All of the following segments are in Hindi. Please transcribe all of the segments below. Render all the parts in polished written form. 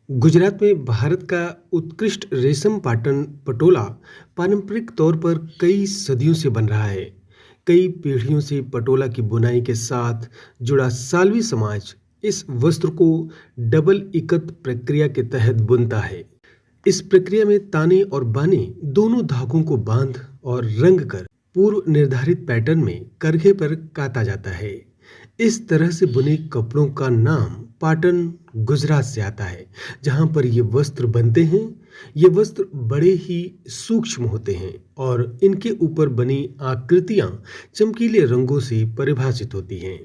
गुजरात में भारत का उत्कृष्ट रेशम पाटन पटोला पारंपरिक तौर पर कई सदियों से बन रहा है। कई पीढ़ियों से पटोला की बुनाई के साथ जुड़ा सालवी समाज इस वस्त्र को डबल इकत प्रक्रिया के तहत बुनता है। इस प्रक्रिया में ताने और बाने दोनों धागों को बांध और रंग कर पूर्व निर्धारित पैटर्न में करघे पर काता जाता है। इस तरह से बुने कपड़ों का नाम पाटन गुजरात से आता है, जहां पर ये वस्त्र बनते हैं। ये वस्त्र बड़े ही सूक्ष्म होते हैं और इनके ऊपर बनी आकृतियां चमकीले रंगों से परिभाषित होती हैं।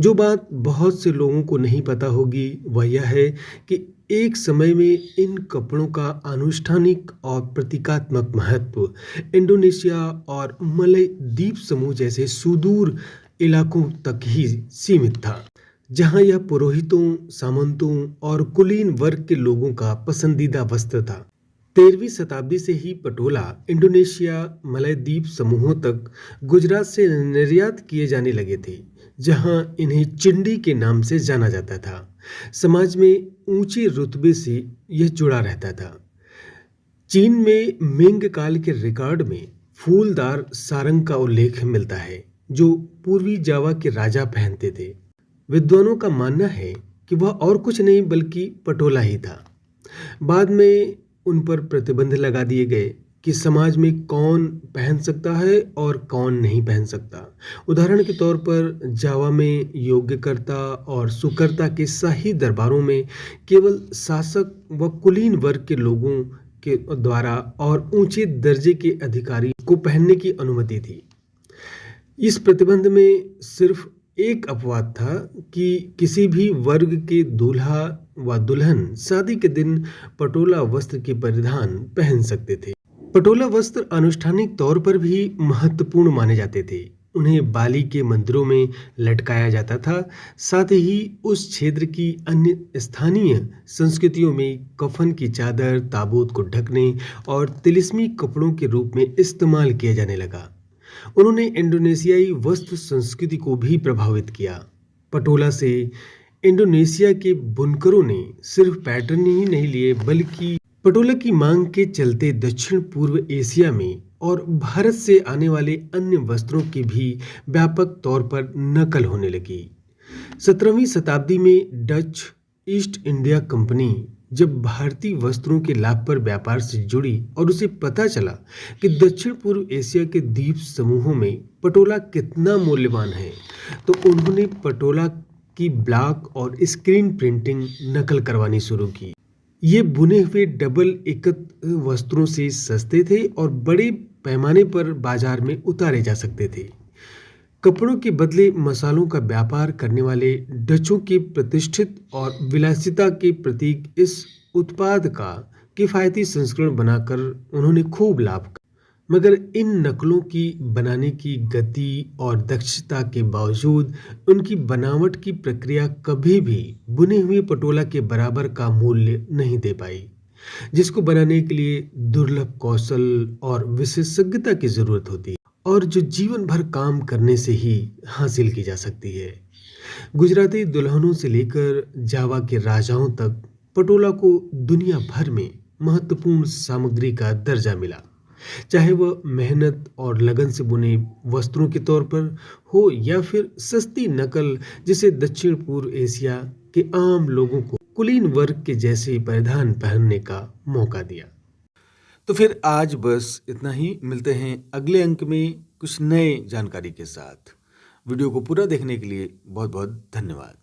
जो बात बहुत से लोगों को नहीं पता होगी वह यह है कि एक समय में इन कपड़ों का अनुष्ठानिक और प्रतीकात्मक महत्व इंडोनेशिया और मलय द्वीप समूह जैसे सुदूर इलाकों तक ही सीमित था, जहां यह पुरोहितों, सामंतों और कुलीन वर्ग के लोगों का पसंदीदा वस्त्र था। 13वीं शताब्दी से ही पटोला इंडोनेशिया, मलयद्वीप समूहों तक गुजरात से निर्यात किए जाने लगे थे, जहां इन्हें चिंडी के नाम से जाना जाता था। समाज में ऊंचे रुतबे से यह जुड़ा रहता था। चीन में मिंग काल के रिकॉर्ड में फूलदार सारंग का उल्लेख मिलता है, जो पूर्वी जावा के राजा पहनते थे। विद्वानों का मानना है कि वह और कुछ नहीं बल्कि पटोला ही था। बाद में उन पर प्रतिबंध लगा दिए गए कि समाज में कौन पहन सकता है और कौन नहीं पहन सकता। उदाहरण के तौर पर जावा में योग्यकर्ता और सुकर्ता के शाही दरबारों में केवल शासक व कुलीन वर्ग के लोगों के द्वारा और ऊंचे दर्जे के अधिकारी को पहनने की अनुमति थी। इस प्रतिबंध में सिर्फ एक अपवाद था कि किसी भी वर्ग के दूल्हा व दुल्हन शादी के दिन पटोला वस्त्र के परिधान पहन सकते थे। पटोला वस्त्र अनुष्ठानिक तौर पर भी महत्वपूर्ण माने जाते थे। उन्हें बाली के मंदिरों में लटकाया जाता था। साथ ही उस क्षेत्र की अन्य स्थानीय संस्कृतियों में कफन की चादर, ताबूत को ढकने और तिलिस्मी कपड़ों के रूप में इस्तेमाल किया जाने लगा। उन्होंने इंडोनेशियाई वस्त्र संस्कृति को भी प्रभावित किया। पटोला से इंडोनेशिया के बुनकरों ने सिर्फ पैटर्न ही नहीं लिए, बल्कि पटोला की मांग के चलते दक्षिण पूर्व एशिया में और भारत से आने वाले अन्य वस्त्रों की भी व्यापक तौर पर नकल होने लगी। 17वीं शताब्दी में डच ईस्ट इंडिया कंपनी जब भारतीय वस्त्रों के लाभ पर व्यापार से जुड़ी और उसे पता चला कि दक्षिण पूर्व एशिया के द्वीप समूहों में पटोला कितना मूल्यवान है, तो उन्होंने पटोला की ब्लॉक और स्क्रीन प्रिंटिंग नकल करवानी शुरू की। ये बुने हुए डबल एकत वस्त्रों से सस्ते थे और बड़े पैमाने पर बाजार में उतारे जा सकते थे। कपड़ों के बदले मसालों का व्यापार करने वाले डचों के प्रतिष्ठित और विलासिता के प्रतीक इस उत्पाद का किफायती संस्करण बनाकर उन्होंने खूब लाभ किया। मगर इन नकलों की बनाने की गति और दक्षता के बावजूद उनकी बनावट की प्रक्रिया कभी भी बुने हुए पटोला के बराबर का मूल्य नहीं दे पाई, जिसको बनाने के लिए दुर्लभ कौशल और विशेषज्ञता की जरूरत होती है और जो जीवन भर काम करने से ही हासिल की जा सकती है। गुजराती दुल्हनों से लेकर जावा के राजाओं तक पटोला को दुनिया भर में महत्वपूर्ण सामग्री का दर्जा मिला, चाहे वह मेहनत और लगन से बुने वस्त्रों के तौर पर हो या फिर सस्ती नकल, जिसे दक्षिण पूर्व एशिया के आम लोगों को कुलीन वर्ग के जैसे परिधान पहनने का मौका दिया। तो फिर आज बस इतना ही। मिलते हैं अगले अंक में कुछ नए जानकारी के साथ। वीडियो को पूरा देखने के लिए बहुत बहुत धन्यवाद।